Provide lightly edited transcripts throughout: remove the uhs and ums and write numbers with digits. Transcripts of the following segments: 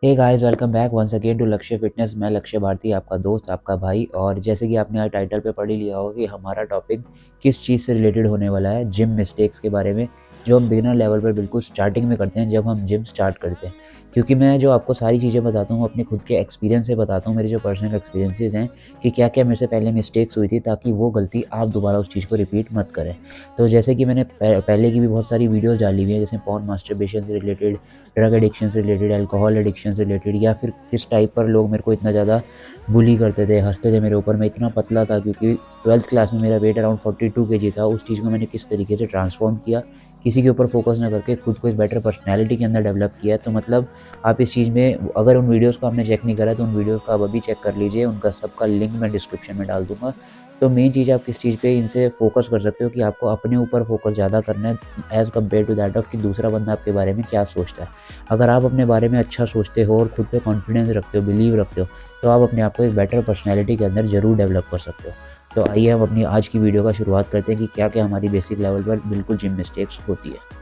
Hey guys, welcome back once again to Lakshya fitness. मैं लक्ष्य भारती, आपका दोस्त, आपका भाई। और जैसे कि आपने आज टाइटल पे पढ़ ही लिया होगा कि हमारा टॉपिक किस चीज़ से रिलेटेड होने वाला है, जिम मिस्टेक्स के बारे में, जो हम बिगिनर लेवल पर बिल्कुल स्टार्टिंग में करते हैं जब हम जिम स्टार्ट करते हैं। क्योंकि मैं जो आपको सारी चीज़ें बताता हूँ अपने खुद के एक्सपीरियंस से बताता हूँ, मेरे जो पर्सनल एक्सपीरियंसेस हैं कि क्या क्या मेरे से पहले मिस्टेक्स हुई थी, ताकि वो गलती आप दोबारा उस चीज़ को रिपीट मत करें। तो जैसे कि मैंने पहले की भी बहुत सारी वीडियोज़ डाली हुई हैं, जैसे पॉर्न मास्टरबेशन से रिलेटेड, ड्रग एडिक्शन से रिलेटेड, अल्कोहल एडिक्शन से रिलेटेड, या फिर किस टाइप पर लोग मेरे को इतना ज़्यादा बुली करते थे, हंसते थे मेरे ऊपर। मैं इतना पतला था क्योंकि 12th क्लास में मेरा वेट अराउंड 42 kg था। उस चीज़ को मैंने किस तरीके से ट्रांसफॉर्म किया, किसी के ऊपर फोकस ना करके खुद को एक बेटर पर्सनैलिटी के अंदर डेवलप किया। तो मतलब आप इस चीज़ में, अगर उन वीडियोज़ को आपने चेक नहीं करा तो उन वीडियोज़ को आप अभी चेक कर लीजिए, उनका सबका लिंक मैं डिस्क्रिप्शन में डाल दूँगा। तो मेन चीज़ आप किस चीज़ पे इनसे फ़ोकस कर सकते हो कि आपको अपने ऊपर फ़ोकस ज़्यादा करना है as compared to that of कि दूसरा बंदा आपके बारे में क्या सोचता है। अगर आप अपने बारे में अच्छा सोचते हो और खुद पे कॉन्फिडेंस रखते हो, बिलीव रखते हो, तो आप अपने आप को एक बेटर पर्सनैलिटी के अंदर ज़रूर डेवलप कर सकते हो। तो आइए हम अपनी आज की वीडियो का शुरुआत करते हैं कि क्या-क्या हमारी बेसिक लेवल पर बिल्कुल जिम मिस्टेक्स होती है।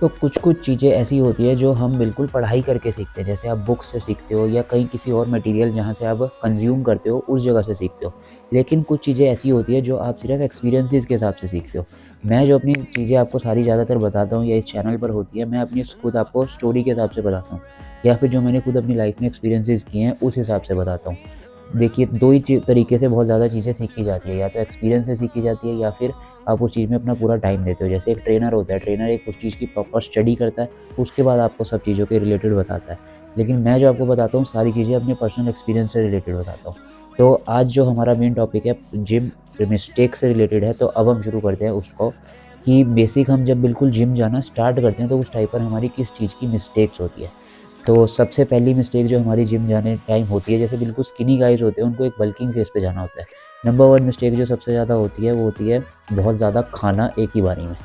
तो कुछ-कुछ चीज़ें ऐसी होती है जो हम बिल्कुल पढ़ाई करके सीखते हैं, जैसे आप बुक्स से सीखते हो या कहीं किसी और मटेरियल जहाँ से आप कंज़्यूम करते हो, उस जगह से सीखते हो। लेकिन कुछ चीज़ें ऐसी होती है जो आप सिर्फ़ एक्सपीरियंसेस के हिसाब से सीखते हो। मैं जो अपनी चीज़ें आपको सारी ज़्यादातर बताता हूँ या इस चैनल पर होती है, मैं अपनी खुद आपको स्टोरी के हिसाब से बताता हूँ, या फिर जो मैंने खुद अपनी लाइफ़ में एक्सपीरियंसेस किए हैं, उस हिसाब से बताता हूँ। देखिए, 2 ही तरीके से बहुत ज़्यादा चीज़ें सीखी जाती है, या तो एक्सपीरियंस से सीखी जाती है, या फिर आप उस चीज़ में अपना पूरा टाइम देते हो। जैसे एक ट्रेनर होता है, ट्रेनर एक उस चीज़ की प्रॉपर स्टडी करता है, उसके बाद आपको सब चीज़ों के रिलेटेड बताता है। लेकिन मैं जो आपको बताता हूँ सारी चीज़ें अपने पर्सनल एक्सपीरियंस से रिलेटेड बताता हूँ। तो आज जो हमारा मेन टॉपिक है जिम मिस्टेक से रिलेटेड है, तो अब हम शुरू करते हैं उसको कि बेसिक हम जब बिल्कुल जिम जाना स्टार्ट करते हैं तो उस टाइम पर हमारी किस चीज़ की मिस्टेक्स होती है। तो सबसे पहली मिस्टेक जो हमारी जिम जाने टाइम होती है, जैसे बिल्कुल स्किनी गाइज़ होते हैं, उनको एक बल्किंग फेज़ पे जाना होता है। नंबर 1 मिस्टेक जो सबसे ज़्यादा होती है, वो होती है बहुत ज़्यादा खाना एक ही बारी में।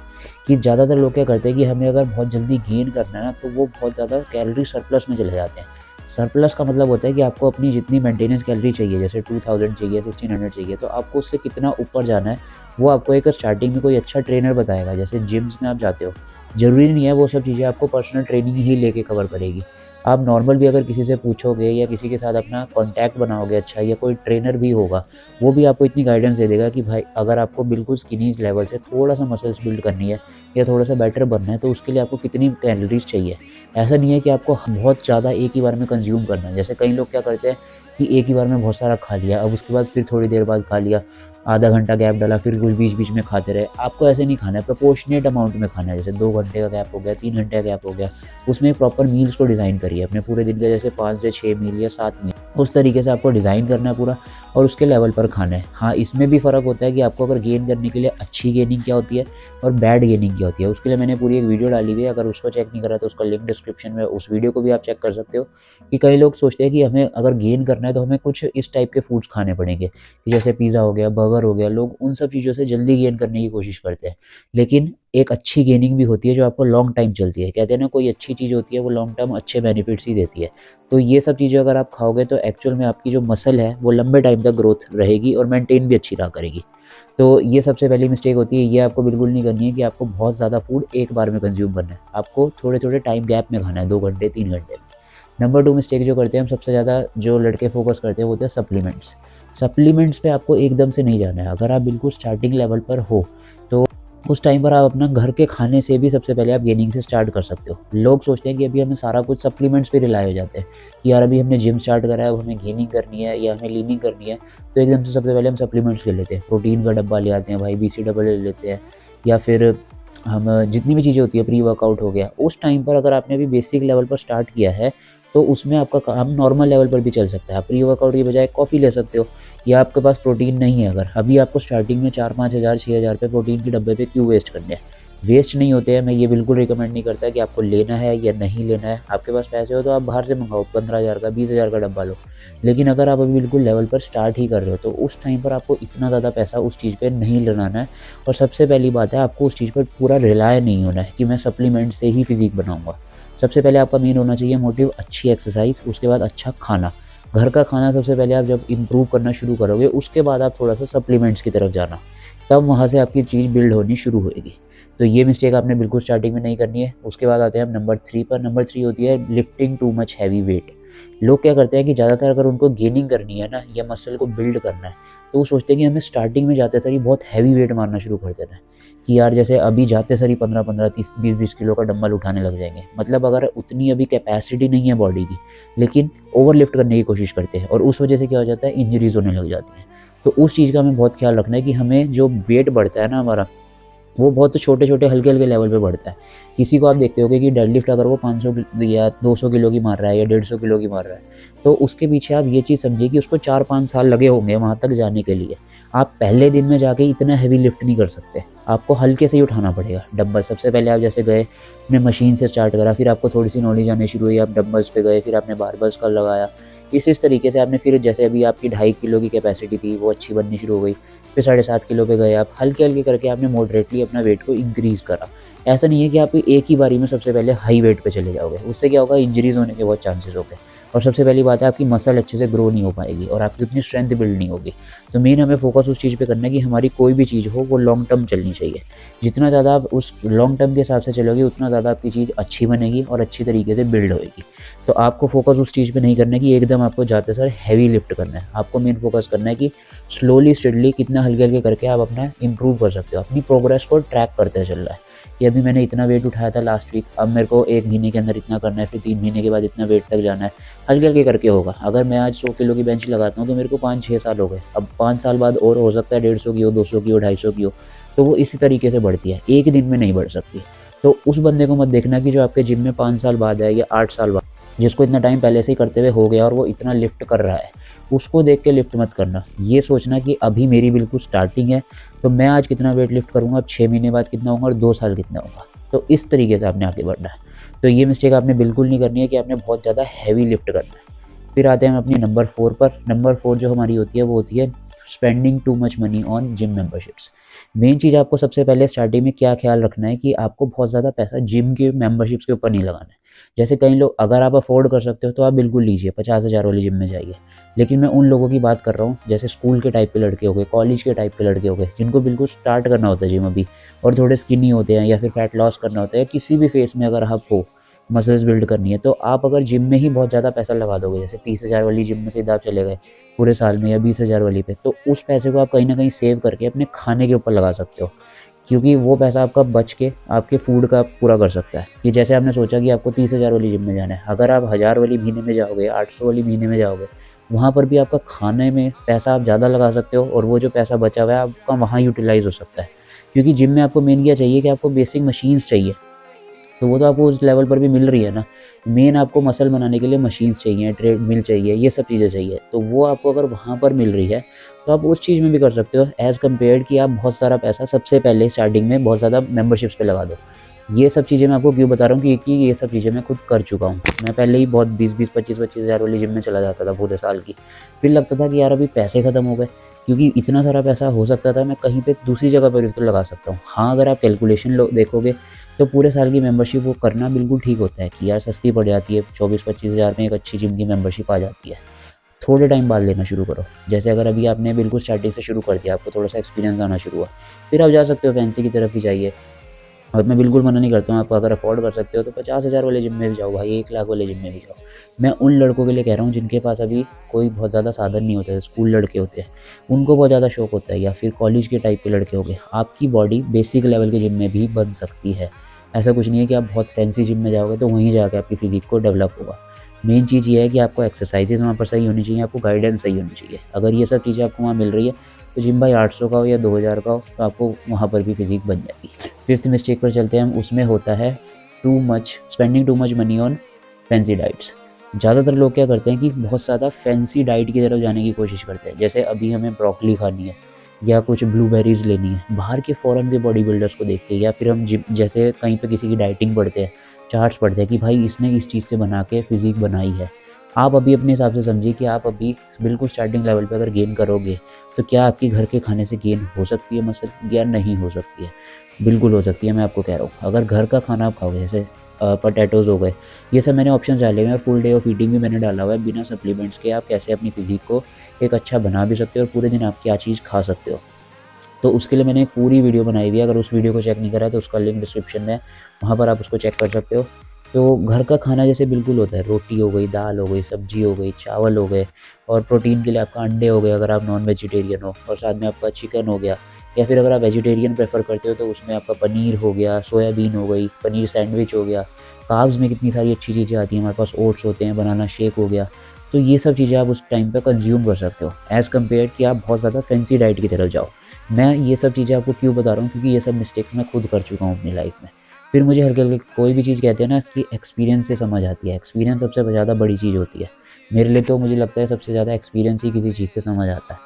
कि ज़्यादातर लोग क्या करते हैं कि हमें अगर बहुत जल्दी गेन करना है ना, तो वो बहुत ज़्यादा कैलोरी सरप्लस में चले जाते हैं। सरप्लस का मतलब होता है कि आपको अपनी जितनी मेंटेनेंस कैलोरी चाहिए, जैसे 2000 चाहिए, 1600 चाहिए, तो आपको उससे कितना ऊपर जाना है, वो आपको एक स्टार्टिंग में कोई अच्छा ट्रेनर बताएगा। जैसे जिम्स में आप जाते हो, ज़रूरी नहीं है वो सब चीज़ें आपको पर्सनल ट्रेनिंग ही लेके कवर करेगी। आप नॉर्मल भी अगर किसी से पूछोगे या किसी के साथ अपना कॉन्टैक्ट बनाओगे अच्छा, या कोई ट्रेनर भी होगा, वो भी आपको इतनी गाइडेंस दे देगा कि भाई अगर आपको बिल्कुल स्किनी लेवल से थोड़ा-सा मसल्स बिल्ड करनी है या थोड़ा-सा बेटर बनना है, तो उसके लिए आपको कितनी कैलोरीज़ चाहिए। ऐसा नहीं है कि आपको बहुत ज़्यादा एक ही बार में कंज़्यूम करना है। जैसे कई लोग क्या करते हैं कि एक ही बार में बहुत सारा खा लिया, अब उसके बाद फिर थोड़ी देर बाद खा लिया, आधा घंटा गैप डाला, फिर कुछ बीच-बीच में खाते रहे। आपको ऐसे नहीं खाना है, प्रोपोर्शनेट अमाउंट में खाना है। जैसे 2 घंटे का गैप हो गया, 3 घंटे का गैप हो गया, उसमें प्रॉपर मील्स को डिज़ाइन करिए अपने पूरे दिन के, जैसे 5 से 6 मील या 7 मील, उस तरीके से आपको डिज़ाइन करना है पूरा, और उसके लेवल पर खाना है। हाँ, इसमें भी फ़र्क होता है कि आपको अगर गेन करने के लिए अच्छी गेनिंग क्या होती है और बैड गेनिंग क्या होती है। उसके लिए मैंने पूरी एक वीडियो डाली हुई है, अगर उसको चेक नहीं करा तो उसका लिंक डिस्क्रिप्शन में, उस वीडियो को भी आप चेक कर सकते हो। कि कई लोग सोचते हैं कि हमें अगर गेन करना है तो हमें कुछ इस टाइप के फूड्स खाने पड़ेंगे, कि जैसे पिज़्ज़ा हो गया, बर्गर हो गया, लोग उन सब चीज़ों से जल्दी गेन करने की कोशिश करते हैं। लेकिन एक अच्छी गेनिंग भी होती है जो आपको लॉन्ग टाइम चलती है। कहते हैं ना, कोई अच्छी चीज़ होती है वो लॉन्ग टर्म अच्छे बेनिफिट्स ही देती है। तो ये सब चीज़ें अगर आप खाओगे तो एक्चुअल में आपकी जो मसल है वो लंबे टाइम तक ग्रोथ रहेगी और मेंटेन भी अच्छी रहा करेगी। तो ये सबसे पहली मिस्टेक होती है, ये आपको बिल्कुल नहीं करनी है कि आपको बहुत ज़्यादा फूड एक बार में कंज़्यूम करना है। आपको थोड़े-थोड़े टाइम गैप में खाना है, 2 घंटे, 3 घंटे में। नंबर 2 मिस्टेक जो करते हैं हम सबसे ज़्यादा, जो लड़के फ़ोकस करते हैं, वो होता है सप्लीमेंट्स। सप्लीमेंट्स पे आपको एकदम से नहीं जाना है। अगर आप बिल्कुल स्टार्टिंग लेवल पर हो, तो उस टाइम पर आप अपना घर के खाने से भी सबसे पहले आप गेनिंग से स्टार्ट कर सकते हो। लोग सोचते हैं कि अभी हमें सारा कुछ सप्लीमेंट्स पे रिलाय हो जाते हैं कि यार अभी हमने जिम स्टार्ट करा है, अब हमें गेनिंग करनी है या हमें लीनिंग करनी है, तो एकदम से सबसे पहले हम सप्लीमेंट्स ले लेते हैं। प्रोटीन का डब्बा ले आते हैं भाई, बीसी डबल ले लेते हैं, या फिर हम जितनी भी चीज़ें होती है, प्री वर्कआउट हो गया। उस टाइम पर अगर आपने अभी बेसिक लेवल पर स्टार्ट किया है, तो उसमें आपका काम नॉर्मल लेवल पर भी चल सकता है। आप प्री वर्कआउट की बजाय कॉफ़ी ले सकते हो, या आपके पास प्रोटीन नहीं है अगर, अभी आपको स्टार्टिंग में 4-5 हज़ार 6 हज़ार रुपए प्रोटीन के डब्बे पे क्यों वेस्ट करने हैं? वेस्ट नहीं होते हैं। मैं ये बिल्कुल रिकमेंड नहीं करता कि आपको लेना है या नहीं लेना है। आपके पास पैसे हो तो आप बाहर से मंगाओ, 15,000 का, 20,000 का डब्बा लो। लेकिन अगर आप अभी बिल्कुल लेवल पर स्टार्ट ही कर रहे हो, तो उस टाइम पर आपको इतना ज़्यादा पैसा उस चीज़ पे नहीं लगाना है। और सबसे पहली बात है, आपको उस चीज़ पर पूरा रिलाय नहीं होना है कि मैं सप्लीमेंट से ही फिज़ीक बनाऊँगा। सबसे पहले आपका मेन होना चाहिए मोटिव अच्छी एक्सरसाइज़, उसके बाद अच्छा खाना। घर का खाना सबसे पहले आप जब इम्प्रूव करना शुरू करोगे, उसके बाद आप थोड़ा-सा सप्लीमेंट्स की तरफ जाना। तब वहाँ से आपकी चीज़ बिल्ड होनी शुरू होएगी। तो ये मिस्टेक आपने बिल्कुल स्टार्टिंग में नहीं करनी है। उसके बाद आते हैं हम नंबर 3 पर। नंबर 3 होती है lifting too much heavy weight. लोग क्या करते हैं कि ज़्यादातर अगर उनको गेनिंग करनी है ना या मसल को बिल्ड करना है, तो वो सोचते हैं कि हमें स्टार्टिंग में जाते सर ही बहुत हैवी वेट मारना शुरू कर देना है, कि यार जैसे अभी जाते सर ही 15-15, 30-20 किलो का डंबल उठाने लग जाएंगे। मतलब अगर उतनी अभी कैपेसिटी नहीं है बॉडी की, लेकिन ओवर लिफ्ट करने की कोशिश करते हैं और उस वजह से क्या हो जाता है, इंजरीज होने लग जाती हैं। तो उस चीज़ का हमें बहुत ख्याल रखना है कि हमें जो वेट बढ़ता है ना हमारा, वो बहुत छोटे छोटे हल्के हल्के लेवल पे बढ़ता है। किसी को आप देखते होगे कि डेडलिफ्ट अगर वो 500 या 200 किलो की मार रहा है या 150 किलो की मार रहा है, तो उसके पीछे आप ये चीज़ समझिए कि उसको 4-5 साल लगे होंगे वहाँ तक जाने के लिए। आप पहले दिन में जाके इतना हैवी लिफ्ट नहीं कर सकते, आपको हल्के से ही उठाना पड़ेगा डंबल। सबसे पहले आप जैसे गए, अपने मशीन से स्टार्ट करा, फिर आपको थोड़ी सी नॉलेज आनी शुरू हुई, आप डंबल्स पे गए, फिर आपने बारबल्स का लगाया। इस तरीके से आपने फिर जैसे अभी आपकी 2.5 किलो की कैपेसिटी थी, वो अच्छी बननी शुरू हो गई, फिर 7.5 किलो पे गए आप, हल्के हल्के करके आपने मॉडरेटली अपना वेट को इंक्रीज़ करा। ऐसा नहीं है कि आप एक ही बारी में सबसे पहले हाई वेट पे चले जाओगे, उससे क्या होगा, इंजरीज होने के बहुत चांसेस होते हैं। और सबसे पहली बात है, आपकी मसल अच्छे से ग्रो नहीं हो पाएगी और आपकी उतनी स्ट्रेंथ बिल्ड नहीं होगी। तो मेन हमें फोकस उस चीज़ पे करना है कि हमारी कोई भी चीज़ हो वो लॉन्ग टर्म चलनी चाहिए। जितना ज़्यादा आप उस लॉन्ग टर्म के हिसाब से चलोगे, उतना ज़्यादा आपकी चीज़ अच्छी बनेगी और अच्छी तरीके से बिल्ड होएगी। तो आपको फोकस उस चीज़ पे नहीं करना है कि एकदम आपको जाते सर हैवी लिफ्ट करना है। आपको मेन फोकस करना है कि स्लोली स्टेडली कितना हल्के हल्के करके आप अपना इंप्रूव कर सकते हो, अपनी प्रोग्रेस को ट्रैक करते चल रहा है कि अभी मैंने इतना वेट उठाया था लास्ट वीक, अब मेरे को 1 महीने के अंदर इतना करना है, फिर 3 महीने के बाद इतना वेट तक जाना है। हल्के हल्के करके होगा। अगर मैं आज 100 किलो की बेंच लगाता हूँ तो मेरे को 5-6 साल हो गए, अब 5 साल बाद और हो सकता है 150 की हो, 200 की हो, 250 की हो। तो वो इसी तरीके से बढ़ती है, एक दिन में नहीं बढ़ सकती। तो उस बंदे को मत देखना कि जो आपके जिम में 5 साल बाद है या 8 साल बाद, जिसको इतना टाइम पहले से ही करते हुए हो गया और वो इतना लिफ्ट कर रहा है, उसको देख के लिफ्ट मत करना। ये सोचना कि अभी मेरी बिल्कुल स्टार्टिंग है, तो मैं आज कितना वेट लिफ्ट करूँगा, अब 6 महीने बाद कितना होगा और 2 साल कितना होगा। तो इस तरीके से आपने आगे बढ़ना है। तो ये मिस्टेक आपने बिल्कुल नहीं करनी है कि आपने बहुत ज़्यादा हैवी लिफ्ट करना है। फिर आते हैं हम अपनी नंबर 4 पर। नंबर 4 जो हमारी होती है वो होती है spending too much money on gym memberships. Main चीज़ आपको सबसे पहले स्टार्टिंग में क्या ख्याल रखना है कि आपको बहुत ज़्यादा पैसा जिम के मेंबरशिप्स के ऊपर नहीं लगाना है। जैसे कई लोग, अगर आप अफोर्ड कर सकते हो तो आप बिल्कुल लीजिए, 50,000 वाली जिम में जाइए। लेकिन मैं उन लोगों की बात कर रहा हूँ जैसे स्कूल के टाइप के लड़के हो गए, कॉलेज के टाइप के लड़के हो गए, जिनको बिल्कुल स्टार्ट करना होता है जिम अभी, और थोड़े स्किनी होते हैं या फिर फैट लॉस करना होता है, किसी भी फेस में अगर आप हो, मसल्स बिल्ड करनी है, तो आप अगर जिम में ही बहुत ज़्यादा पैसा लगा दोगे, जैसे 30,000 वाली जिम में सीधा आप चले गए पूरे साल में, या 20,000 वाली पे, तो उस पैसे को आप कहीं ना कहीं सेव करके अपने खाने के ऊपर लगा सकते हो, क्योंकि वो पैसा आपका बच के आपके फूड का पूरा कर सकता है। कि जैसे आपने सोचा कि आपको 30,000 वाली जिम में जाना है, अगर आप 1000 वाली महीने में जाओगे, 800 वाली महीने में जाओगे, वहाँ पर भी आपका खाने में पैसा आप ज़्यादा लगा सकते हो और वो जो पैसा बचा हुआ है आपका वहाँ यूटिलाइज़ हो सकता है। क्योंकि जिम में आपको मेन क्या चाहिए कि आपको बेसिक मशीन्स चाहिए, तो वो तो आपको उस लेवल पर भी मिल रही है ना। मेन आपको मसल बनाने के लिए मशीन्स चाहिए, ट्रेडमिल चाहिए, ये सब चीज़ें चाहिए, तो वो आपको अगर वहाँ पर मिल रही है तो आप उस चीज़ में भी कर सकते हो, एज़ कम्पेयर कि आप बहुत सारा पैसा सबसे पहले स्टार्टिंग में बहुत ज़्यादा मेंबरशिप्स पे लगा दो। ये सब चीज़ें मैं आपको क्यों बता रहा हूँ, क्योंकि ये सब चीज़ें मैं खुद कर चुका हूँ। मैं पहले ही बहुत 20-20, 25-25 हज़ार वाली जिम में चला जाता था पूरे साल की। फिर लगता था कि यार अभी पैसे ख़त्म हो गए, क्योंकि इतना सारा पैसा हो सकता था मैं कहीं पे दूसरी जगह पर भी तो लगा सकता हूँ। हाँ, अगर आप कैलकुलेशन देखोगे तो पूरे साल की मेंबरशिप वो करना बिल्कुल ठीक होता है कि यार सस्ती पड़ जाती है, 24-25 हज़ार में एक अच्छी जिम की मेंबरशिप आ जाती है। थोड़े टाइम बाद लेना शुरू करो। जैसे अगर अभी आपने बिल्कुल स्टार्टिंग से शुरू कर दिया, आपको थोड़ा सा एक्सपीरियंस आना शुरू हुआ, फिर आप जा सकते हो फैंसी की तरफ भी जाइए। और मैं बिल्कुल मना नहीं करता हूँ, आप अगर अफोर्ड कर सकते हो तो 50,000 वाले जिम में भी जाओ भाई, 1 लाख वाले जिम में भी जाओ। मैं उन लड़कों के लिए कह रहा हूँ जिनके पास अभी कोई बहुत ज़्यादा साधन नहीं होता है, स्कूल लड़के होते हैं, उनको बहुत ज़्यादा शौक होता है, या फिर कॉलेज के टाइप के लड़के हो गए। आपकी बॉडी बेसिक लेवल के जिम में भी बन सकती है। ऐसा कुछ नहीं है कि आप बहुत फैंसी जिम में जाओगे तो वहीं जाकर आपकी फिजिक को डेवलप होगा। मेन चीज़ ये है कि आपको एक्सरसाइजेज वहाँ पर सही होनी चाहिए, आपको गाइडेंस सही होनी चाहिए। अगर ये सब चीज़ें आपको वहाँ मिल रही है तो जिम भाई 800 का हो या 2000 का हो, तो आपको वहाँ पर भी फिजिक बन जाएगी। 5th मिस्टेक पर चलते हैं हम, उसमें होता है spending too much money on fancy diets. ज़्यादातर लोग क्या करते हैं कि बहुत ज़्यादा फैंसी डाइट की तरफ जाने की कोशिश करते हैं। जैसे अभी हमें ब्रोकली खानी है या कुछ ब्लूबेरीज लेनी है, बाहर के फॉरेन के बॉडी बिल्डर्स को देख के, या फिर हम जिम जैसे कहीं पे किसी की डाइटिंग पढ़ते हैं, चार्ट्स पढ़ते हैं कि भाई इसने इस चीज़ से बना के फिजिक बनाई है। आप अभी अपने हिसाब से समझिए कि आप अभी बिल्कुल स्टार्टिंग लेवल पे अगर गेन करोगे तो क्या आपकी घर के खाने से गेन हो सकती है मसल, या नहीं हो सकती है? बिल्कुल हो सकती है, मैं आपको कह रहा हूँ। अगर घर का खाना आप खाओगे, जैसे पोटैटोज़ हो गए, ये सब मैंने ऑप्शन डाले हुए हैं, फुल डे ऑफ ईटिंग भी मैंने डाला हुआ है, बिना सप्लीमेंट्स के आप कैसे अपनी फिजिक को एक अच्छा बना भी सकते हो और पूरे दिन आप क्या चीज़ खा सकते हो। तो उसके लिए मैंने एक पूरी वीडियो बनाई हुई है, अगर उस वीडियो को चेक नहीं करा तो उसका लिंक डिस्क्रिप्शन में है, वहाँ पर आप उसको चेक कर सकते हो। तो घर का खाना जैसे बिल्कुल होता है, रोटी हो गई, दाल हो गई, सब्जी हो गई, चावल हो गए, और प्रोटीन के लिए आपका अंडे हो गए अगर आप नॉन वेजिटेरियन हो, और साथ में आपका चिकन हो गया, या फिर अगर आप वेजिटेरियन प्रेफर करते हो तो उसमें आपका पनीर हो गया, सोयाबीन हो गई, पनीर सैंडविच हो गया। कार्ब्स में कितनी सारी अच्छी चीज़ें आती हैं हमारे पास, ओट्स होते हैं, बनाना शेक हो गया। तो ये सब चीज़ें आप उस टाइम पे कंज्यूम कर सकते हो, एज़ कम्पेयर कि आप बहुत ज़्यादा फैंसी डाइट की तरफ जाओ। मैं ये सब चीज़ें आपको क्यों बता रहा हूँ, क्योंकि ये सब मिस्टेक मैं खुद कर चुका हूँ अपनी लाइफ में। फिर मुझे हल्के-हल्के कोई भी चीज़ कहते हैं ना कि एक्सपीरियंस से समझ आती है, एक्सपीरियंस सबसे ज़्यादा बड़ी चीज़ होती है। मेरे लिए तो मुझे लगता है सबसे ज़्यादा एक्सपीरियंस ही किसी चीज़ से समझ आता है।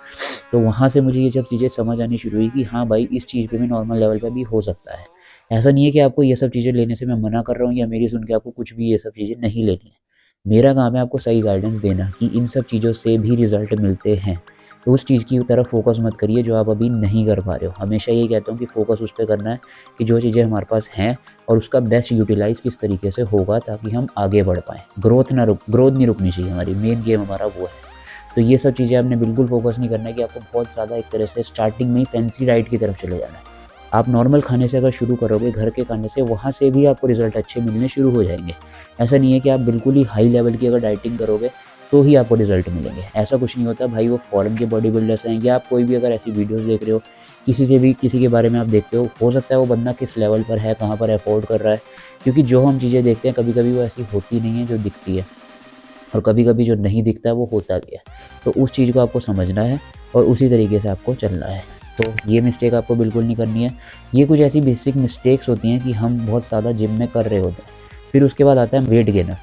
तो वहाँ से मुझे ये सब चीज़ें समझ आनी शुरू हुई कि हाँ भाई, इस चीज़ पे भी नॉर्मल लेवल पे भी हो सकता है। ऐसा नहीं है कि आपको ये सब चीज़ें लेने से मैं मना कर रहा हूँ या मेरी सुन के आपको कुछ भी ये सब चीज़ें नहीं लेनी है। मेरा काम है आपको सही गाइडेंस देना कि इन सब चीज़ों से भी रिज़ल्ट मिलते हैं। तो उस चीज़ की तरफ फ़ोकस मत करिए जो आप अभी नहीं कर पा रहे हो। हमेशा यही कहता हूँ कि फ़ोकस उस पे करना है कि जो चीज़ें हमारे पास हैं और उसका बेस्ट यूटिलाइज़ किस तरीके से होगा ताकि हम आगे बढ़ पाएँ। ग्रोथ नहीं रुकनी चाहिए हमारी, मेन गेम हमारा वो है। तो ये सब चीज़ें आपने बिल्कुल फ़ोकस नहीं करना है कि आपको बहुत ज़्यादा एक तरह से स्टार्टिंग में ही फैंसी डाइट की तरफ चले जाना है। आप नॉर्मल खाने से अगर शुरू करोगे, घर के खाने से, वहाँ से भी आपको रिज़ल्ट अच्छे मिलने शुरू हो जाएँगे। ऐसा नहीं है कि आप बिल्कुल ही हाई लेवल की अगर डाइटिंग करोगे, तो ही आपको रिज़ल्ट मिलेंगे। ऐसा कुछ नहीं होता भाई, वो फ़ॉरेन के बॉडी बिल्डर्स हैं या आप कोई भी अगर ऐसी वीडियोज़ देख रहे हो, किसी के बारे में आप देखते हो सकता है वो बंदा किस लेवल पर है, कहाँ पर अफ़ोर्ड कर रहा है। क्योंकि जो हम चीज़ें देखते हैं कभी-कभी वो ऐसी होती नहीं है जो दिखती है। और कभी-कभी जो नहीं दिखता है वो होता भी है। तो उस चीज़ को आपको समझना है और उसी तरीके से आपको चलना है। तो ये मिस्टेक आपको बिल्कुल नहीं करनी है। ये कुछ ऐसी बेसिक मिस्टेक्स होती हैं कि हम बहुत ज़्यादा जिम में कर रहे होते हैं। फिर उसके बाद आता है वेट गेनर।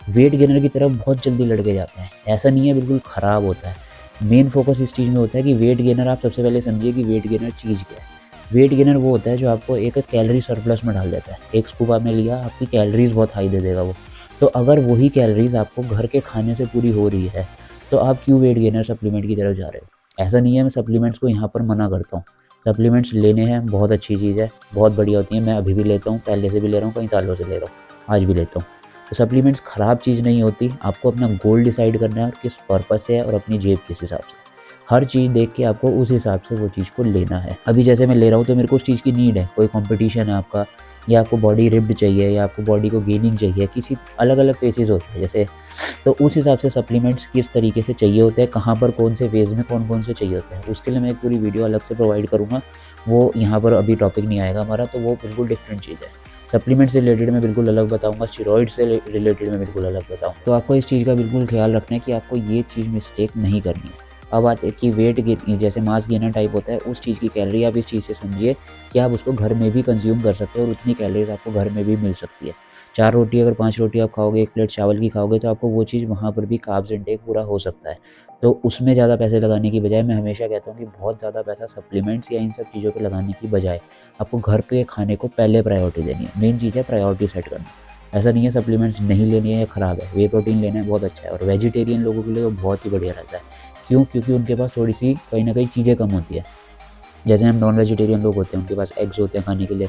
वेट गेनर की तरफ बहुत जल्दी लड़के जाते हैं। ऐसा नहीं है बिल्कुल ख़राब होता है। मेन फ़ोकस इस चीज़ में होता है कि वेट गेनर, आप सबसे पहले समझिए कि वेट गेनर चीज़ क्या है। वेट गेनर वो होता है जो आपको एक कैलोरी सरप्लस में डाल देता है। एक स्कूप आपने लिया, आपकी कैलोरीज़ बहुत हाई दे देगा वो। तो अगर वही कैलोरीज़ आपको घर के खाने से पूरी हो रही है, तो आप क्यों वेट गेनर सप्लीमेंट की तरफ जा रहे हो? ऐसा नहीं है मैं सप्लीमेंट्स को यहाँ पर मना करता हूँ। सप्लीमेंट्स लेने हैं, बहुत अच्छी चीज़ है, बहुत बढ़िया होती है। मैं अभी भी लेता हूँ, पहले से भी ले रहा हूँ, कई सालों से ले रहा हूँ, आज भी लेता हूँ। तो सप्लीमेंट्स ख़राब चीज़ नहीं होती, आपको अपना गोल डिसाइड करना है और किस पर्पज़ से है और अपनी जेब किस हिसाब से। हर चीज़ देख के आपको उस हिसाब से वो चीज़ को लेना है। अभी जैसे मैं ले रहा हूँ तो मेरे को उस चीज़ की नीड है, कोई कॉम्पिटिशन है आपका, या आपको बॉडी रिप्ड चाहिए, या आपको बॉडी को गेनिंग चाहिए, किसी अलग-अलग फेजेज़ होते हैं जैसे, तो उस हिसाब से सप्लीमेंट्स किस तरीके से चाहिए होते हैं, कहाँ पर कौन से फ़ेज़ में कौन-कौन से चाहिए होते हैं, उसके लिए मैं एक पूरी वीडियो अलग से प्रोवाइड करूँगा। वो यहाँ पर अभी टॉपिक नहीं आएगा हमारा, तो वो बिल्कुल डिफरेंट चीज़ है। सप्लीमेंट से रिलेटेड मैं बिल्कुल अलग बताऊँगा, स्टेरॉइड से रिलेटेड मैं बिल्कुल अलग बताऊँ। तो आपको इस चीज़ का बिल्कुल ख़्याल रखना है कि आपको ये चीज़ मिस्टेक नहीं करनी है। अब बात है कि वेट गेन जैसे मास गेनर टाइप होता है, उस चीज़ की कैलोरी आप इस चीज़ से समझिए कि आप उसको घर में भी कंज़्यूम कर सकते हो और उतनी कैलोरीज़ आपको घर में भी मिल सकती है। 4 रोटी अगर 5 रोटी आप खाओगे, 1 प्लेट चावल की खाओगे, तो आपको वो चीज़ वहाँ पर भी कार्ब्स इंटेक पूरा हो सकता है। तो उसमें ज़्यादा पैसे लगाने की बजाय मैं हमेशा कहता हूँ कि बहुत ज़्यादा पैसा सप्लीमेंट्स या इन सब चीज़ों पे लगाने की बजाय आपको घर पे खाने को पहले प्रायोरिटी देनी है। मेन चीज़ है प्रायोरिटी सेट करना। ऐसा नहीं है सप्लीमेंट्स नहीं लेनी है या ख़राब है, वे प्रोटीन लेना है बहुत अच्छा है, और वेजिटेरियन लोगों के लिए तो बहुत ही बढ़िया रहता है। क्यों? क्योंकि उनके पास थोड़ी-सी कहीं न कहीं चीज़ें कम होती है। जैसे हम नॉन वेजिटेरियन लोग होते हैं, उनके पास एग्स होते हैं खाने के लिए,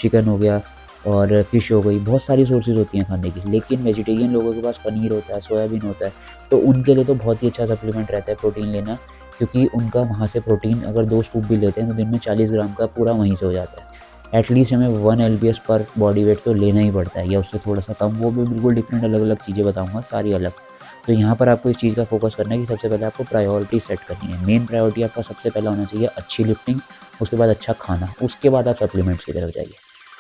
चिकन हो गया और फ़िश हो गई, बहुत सारी सोर्सेज़ होती हैं खाने की। लेकिन वेजिटेरियन लोगों के पास पनीर होता है, सोयाबीन होता है, तो उनके लिए तो बहुत ही अच्छा सप्लीमेंट रहता है प्रोटीन लेना, क्योंकि उनका वहाँ से प्रोटीन अगर 2 स्कूप भी लेते हैं तो दिन में 40 ग्राम का पूरा वहीं से हो जाता है। एटलीस्ट हमें 1 एलबीएस पर बॉडी वेट तो लेना ही पड़ता है, या उससे थोड़ा-सा कम, वो भी बिल्कुल डिफरेंट अलग-अलग चीज़ें बताऊँगा, सारी अलग। तो यहाँ पर आपको इस चीज़ का फ़ोकस करना है कि सबसे पहले आपको प्रायोरिटी सेट करनी है। मेन प्रायोरिटी आपका सबसे पहला होना चाहिए अच्छी लिफ्टिंग, उसके बाद अच्छा खाना, उसके बाद आप सप्लीमेंट्स की तरफ जाइए।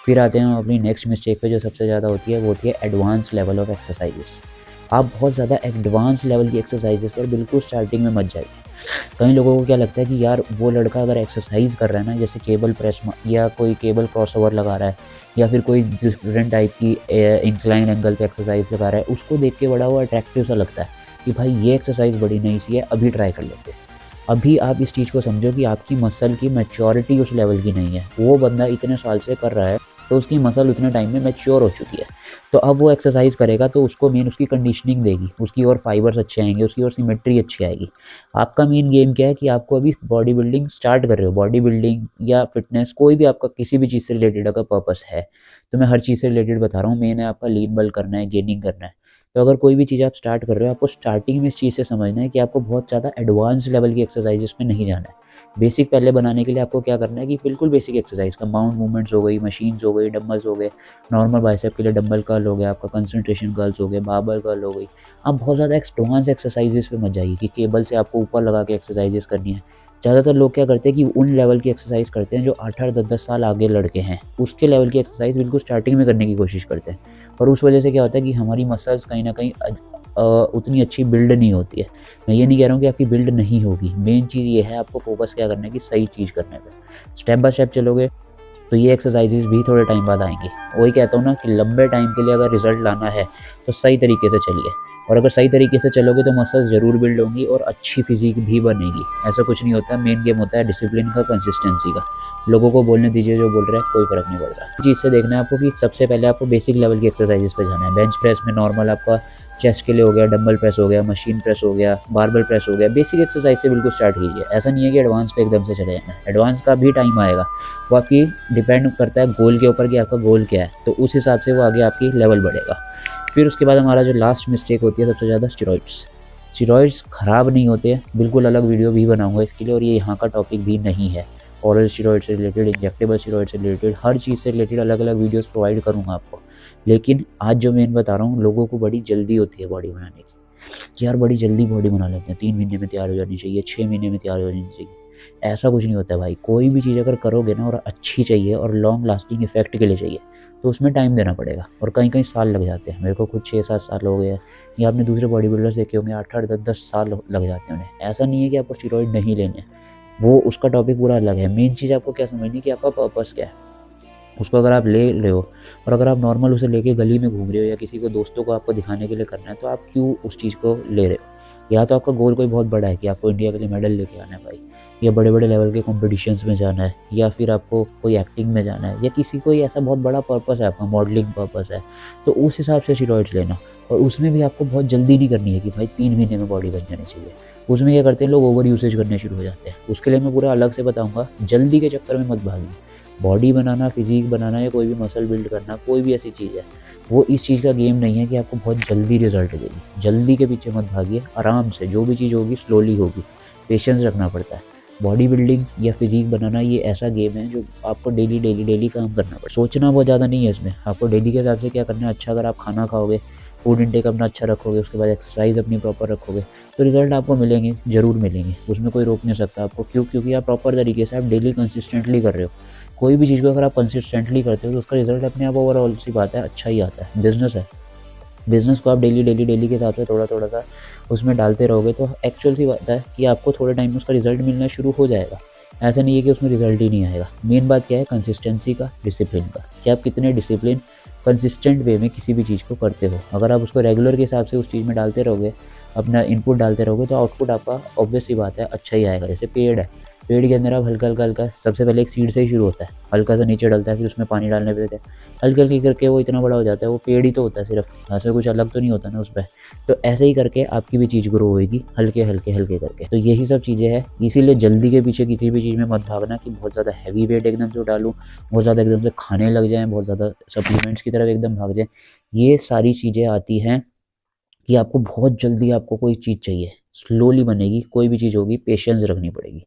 फिर आते हैं हम अपनी नेक्स्ट मिस्टेक पे, जो सबसे ज़्यादा होती है वो होती है एडवांस लेवल ऑफ एक्सरसाइज़ेस। आप बहुत ज़्यादा एडवांस लेवल की एक्सरसाइज़ेस पर बिल्कुल स्टार्टिंग में मत जाइए। कई लोगों को क्या लगता है कि यार वो लड़का अगर एक्सरसाइज़ कर रहा है ना, जैसे केबल प्रेस या कोई केबल क्रॉसओवर लगा रहा है, या फिर कोई डिफरेंट टाइप की इंक्लाइन एंगल पे एक्सरसाइज़ लगा रहा है, उसको देख के बड़ा वो अट्रैक्टिव सा लगता है कि भाई ये एक्सरसाइज़ बड़ी नई सी है, अभी ट्राई कर लेते हैं। अभी आप इस चीज़ को समझो कि आपकी मसल की मैच्योरिटी उस लेवल की नहीं है। वो बंदा इतने साल से कर रहा है, तो उसकी मसल उतने टाइम में मैच्योर हो चुकी है। तो अब वो एक्सरसाइज़ करेगा तो उसको मेन उसकी कंडीशनिंग देगी, उसकी और फाइबर्स अच्छे आएँगे, उसकी और सिमेट्री अच्छी आएगी। आपका मेन गेम क्या है कि आपको अभी बॉडी बिल्डिंग स्टार्ट कर रहे हो, बॉडी बिल्डिंग या फिटनेस, कोई भी आपका किसी भी चीज़ से रिलेटेड अगर पर्पस है, तो मैं हर चीज़ से रिलेटेड बता रहा हूँ। मेन है आपका लीन बल्क करना है, गेनिंग करना है। तो अगर कोई भी चीज़ आप स्टार्ट कर रहे हो, आपको स्टार्टिंग में इस चीज़ से समझना है कि आपको बहुत ज़्यादा एडवांस लेवल की एक्सरसाइजेस में नहीं जाना है। बेसिक पहले बनाने के लिए आपको क्या करना है कि बिल्कुल बेसिक एक्सरसाइज, कंपाउंड मूवमेंट्स हो गई, मशीन्स हो गई, डंबल्स हो गए, नॉर्मल बाइसेप के लिए डंबल कर्ल हो गया, आपका कंसंट्रेशन कर्ल्स हो गए, बारबेल कर्ल हो गई। आप बहुत ज़्यादा एडवांस एक्सरसाइजेस पे मत जाइए कि केबल से आपको ऊपर लगा के एक्सरसाइजेस करनी है। ज़्यादातर लोग क्या करते हैं कि उन लेवल की एक्सरसाइज करते हैं जो 8-8, 10-10 साल आगे लड़के हैं, उसके लेवल की एक्सरसाइज बिल्कुल स्टार्टिंग में करने की कोशिश करते हैं। और उस वजह से क्या होता है कि हमारी मसल्स कहीं न कहीं उतनी अच्छी बिल्ड नहीं होती है। मैं ये नहीं कह रहा हूँ कि आपकी बिल्ड नहीं होगी, मेन चीज़ ये है आपको फोकस क्या करना है कि सही चीज़ करने पे। स्टेप बाय स्टेप चलोगे तो ये एक्सरसाइजेज़ भी थोड़े टाइम बाद आएँगी। वही कहता हूँ ना कि लंबे टाइम के लिए अगर रिज़ल्ट लाना है तो सही तरीके से चलिए, और अगर सही तरीके से चलोगे तो मसल्स ज़रूर बिल्ड होंगी और अच्छी फ़िज़ीक भी बनेगी। ऐसा कुछ नहीं होता, मेन गेम होता है डिसिप्लिन का, कंसिस्टेंसी का। लोगों को बोलने दीजिए जो बोल रहे हैं, कोई फ़र्क नहीं पड़ रहा। चीज़ से देखना है आपको कि सबसे पहले आपको बेसिक लेवल की एक्सरसाइजेज़ पे जाना है। बेंच प्रेस में नॉर्मल आपका चेस्ट के लिए हो गया, डंबल प्रेस हो गया, मशीन प्रेस हो गया, बारबेल प्रेस हो गया। बेसिक एक्सरसाइज से बिल्कुल स्टार्ट कीजिए। ऐसा नहीं है कि एडवांस पे एकदम से चले जाना है, एडवांस का भी टाइम आएगा। वो आपकी डिपेंड करता है गोल के ऊपर कि आपका गोल क्या है, तो उस हिसाब से वो आगे आपकी लेवल बढ़ेगा। फिर उसके बाद हमारा जो लास्ट मिस्टेक होती है सबसे ज़्यादा, स्टेरॉइड्स। स्टेरॉइड्स ख़राब नहीं होते हैं, बिल्कुल अलग वीडियो भी बनाऊंगा इसके लिए, और ये यहाँ का टॉपिक भी नहीं है। ओरल स्टेरॉइड से रिलेटेड, इंजेक्टेबल स्टेरॉइड से रिलेटेड, हर चीज़ से रिलेटेड अलग अलग वीडियोस प्रोवाइड करूँगा आपको। लेकिन आज जो मैं बता रहा हूँ, लोगों को बड़ी जल्दी होती है बॉडी बनाने की कि यार बड़ी जल्दी बॉडी बना लेते हैं, 3 महीने में तैयार हो जानी चाहिए, 6 महीने में तैयार हो जानी चाहिए। ऐसा कुछ नहीं होता है भाई। कोई भी चीज़ अगर करोगे ना और अच्छी चाहिए और लॉन्ग लास्टिंग इफेक्ट के लिए चाहिए, तो उसमें टाइम देना पड़ेगा, और कहीं कहीं साल लग जाते हैं। मेरे को खुद 6-7 साल हो गए हैं, या आपने दूसरे बॉडी बिल्डर्स देखे होंगे 8-8, 10-10 साल लग जाते हैं उन्हें। ऐसा नहीं है कि आपको स्टेरॉइड नहीं लेने हैं, वो उसका टॉपिक पूरा अलग है। मेन चीज़ आपको क्या समझनी है कि आपका पर्पस क्या है। उसको अगर आप ले रहे हो, और अगर आप नॉर्मल उसे लेके गली में घूम रहे हो या किसी को दोस्तों को आपको दिखाने के लिए करना है, तो आप क्यों उस चीज़ को ले रहे हो? या तो आपका गोल कोई बहुत बड़ा है कि आपको इंडिया के लिए मेडल लेके आना है भाई, या बड़े बड़े लेवल के कॉम्पिटिशन्स में जाना है, या फिर आपको कोई एक्टिंग में जाना है, या किसी कोई ऐसा बहुत बड़ा पर्पस है, आपका मॉडलिंग पर्पस है, तो उस हिसाब से स्टेरॉइड्स लेना। और उसमें भी आपको बहुत जल्दी नहीं करनी है कि भाई 3 महीने में बॉडी बन जानी चाहिए। उसमें क्या करते हैं लोग, ओवर यूसेज करने शुरू हो जाते हैं। उसके लिए मैं पूरा अलग से बताऊँगा, जल्दी के चक्कर में मत भागिए। बॉडी बनाना, फिजिक बनाना, या कोई भी मसल बिल्ड करना, कोई भी ऐसी चीज़ है, वो इस चीज़ का गेम नहीं है कि आपको बहुत जल्दी रिजल्ट देगी। जल्दी के पीछे मत भागिए, आराम से जो भी चीज़ होगी स्लोली होगी, पेशेंस रखना पड़ता है। बॉडी बिल्डिंग या फिजिक बनाना ये ऐसा गेम है जो आपको डेली काम करना पड़ता है। सोचना बहुत ज़्यादा नहीं है इसमें, आपको डेली के हिसाब से क्या करना है। अच्छा अगर आप खाना खाओगे, फूड इंटेक अपना अच्छा रखोगे, उसके बाद एक्सरसाइज अपनी प्रॉपर रखोगे, तो रिजल्ट आपको मिलेंगे, ज़रूर मिलेंगे। उसमें कोई रोक नहीं सकता आपको। क्योंकि आप प्रॉपर तरीके से आप डेली कंसिस्टेंटली कर रहे हो। कोई भी चीज़ को अगर आप कंसिस्टेंटली करते हो तो उसका रिजल्ट अपने आप ओवरऑल सी बात है अच्छा ही आता है। बिज़नेस है, बिज़नेस को आप डेली के हिसाब से थोड़ा-थोड़ा सा उसमें डालते रहोगे, तो एक्चुअल सी बात है कि आपको थोड़े टाइम में उसका रिज़ल्ट मिलना शुरू हो जाएगा। ऐसा नहीं है कि उसमें रिज़ल्ट ही नहीं आएगा। मेन बात क्या है, कंसिस्टेंसी का, डिसिप्लिन का, कि आप कितने डिसिप्लिन कंसिस्टेंट वे में किसी भी चीज़ को करते हो। अगर आप उसको रेगुलर के हिसाब से उस चीज़ में डालते रहोगे, अपना इनपुट डालते रहोगे, तो आउटपुट आपका ऑब्वियस सी बात है अच्छा ही आएगा। जैसे पेड़ है, पेड़ के अंदर आप हल्का सबसे पहले एक सीड से ही शुरू होता है, हल्का सा नीचे डलता है, फिर उसमें पानी डालने पे देते हैं, हल्की करके वो इतना बड़ा हो जाता है। वो पेड़ ही तो होता है सिर्फ, ऐसा कुछ अलग तो नहीं होता ना उस पर। तो ऐसे ही करके आपकी भी चीज़ ग्रो होएगी, हल्के करके। तो यही सब चीज़ें हैं, इसीलिए जल्दी के पीछे किसी भी चीज़ में मत भागना कि बहुत ज़्यादा हैवी वेट एकदम से उठा लूँ, बहुत ज़्यादा एकदम से खाने लग जाएँ, बहुत ज़्यादा सप्लीमेंट्स की तरफ एकदम भाग जाएँ। ये सारी चीज़ें आती हैं कि आपको बहुत जल्दी आपको कोई चीज़ चाहिए, स्लोली बनेगी। कोई भी चीज़ होगी, पेशेंस रखनी पड़ेगी।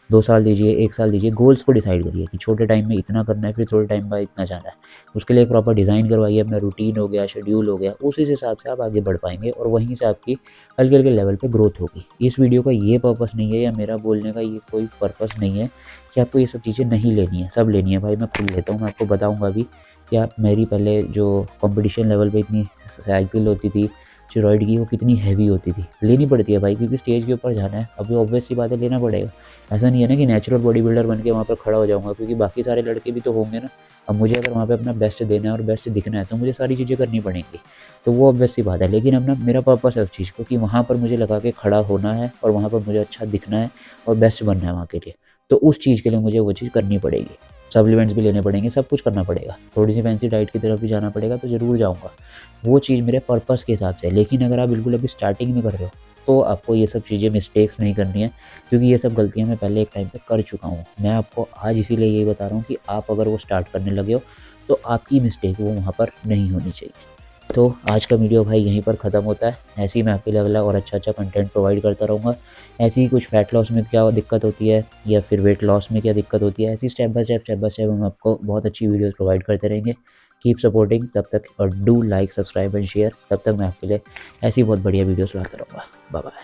2 साल दीजिए, 1 साल दीजिए, गोल्स को डिसाइड करिए कि छोटे टाइम में इतना करना है, फिर थोड़े टाइम बाद इतना जाना है। उसके लिए एक प्रॉपर डिज़ाइन करवाइए, अपना रूटीन हो गया, शेड्यूल हो गया, उसी हिसाब से आप आगे बढ़ पाएंगे, और वहीं से आपकी हल्के लेवल पे ग्रोथ होगी। इस वीडियो का ये पर्पस नहीं है, या मेरा बोलने का ये कोई पर्पस नहीं है कि आपको ये सब चीज़ें नहीं लेनी है, सब लेनी है भाई। मैं खुद लेता हूँ, मैं आपको बताऊँगा भी कि आप, मेरी पहले जो कॉम्पिटिशन लेवल पे इतनी साइकिल होती थी स्टेरॉइड की, वो कितनी हैवी होती थी। लेनी पड़ती है भाई, क्योंकि स्टेज के ऊपर जाना है। अभी ऑब्वियस सी बात है, लेना पड़ेगा। ऐसा नहीं है ना कि नेचुरल बॉडी बिल्डर बन के वहाँ पर खड़ा हो जाऊँगा, क्योंकि बाकी सारे लड़के भी तो होंगे ना। अब मुझे अगर वहाँ पे अपना बेस्ट देना है और बेस्ट दिखना है, तो मुझे सारी चीज़ें करनी पड़ेंगी। तो वो ऑब्वियस सी बात है। लेकिन अब ना मेरा पर्पस है उस चीज़ को कि वहाँ पर मुझे लगा के खड़ा होना है, और वहाँ पर मुझे अच्छा दिखना है और बेस्ट बनना है वहाँ के लिए। तो उस चीज़ के लिए मुझे वो चीज़ करनी पड़ेगी। सप्लीमेंट्स भी लेने पड़ेंगे, सब कुछ करना पड़ेगा। थोड़ी सी फैंसी डाइट की तरफ भी जाना पड़ेगा, तो ज़रूर जाऊँगा। वो चीज़ मेरे पर्पस के हिसाब से। लेकिन अगर आप बिल्कुल अभी स्टार्टिंग में कर रहे हो, तो आपको ये सब चीज़ें मिस्टेक्स नहीं करनी है, क्योंकि ये सब गलतियाँ मैं पहले एक टाइम पे कर चुका हूँ। मैं आपको आज इसीलिए यही बता रहा हूँ कि आप अगर वो स्टार्ट करने लगे हो, तो आपकी मिस्टेक वो वहाँ पर नहीं होनी चाहिए। तो आज का वीडियो भाई यहीं पर ख़त्म होता है। ऐसे ही मैं आपके लिए अगला और अच्छा कंटेंट प्रोवाइड करता रहूँगा। ऐसे ही कुछ फैट लॉस में क्या दिक्कत होती है या फिर वेट लॉस में क्या दिक्कत होती है, ऐसी स्टेप बाय स्टेप हम आपको बहुत अच्छी वीडियोस प्रोवाइड करते रहेंगे। कीप सपोर्टिंग तब तक, और do like, subscribe and share. तब तक मैं आपके लिए ऐसी बहुत बढ़िया वीडियोस लाता रहूँगा। Bye bye.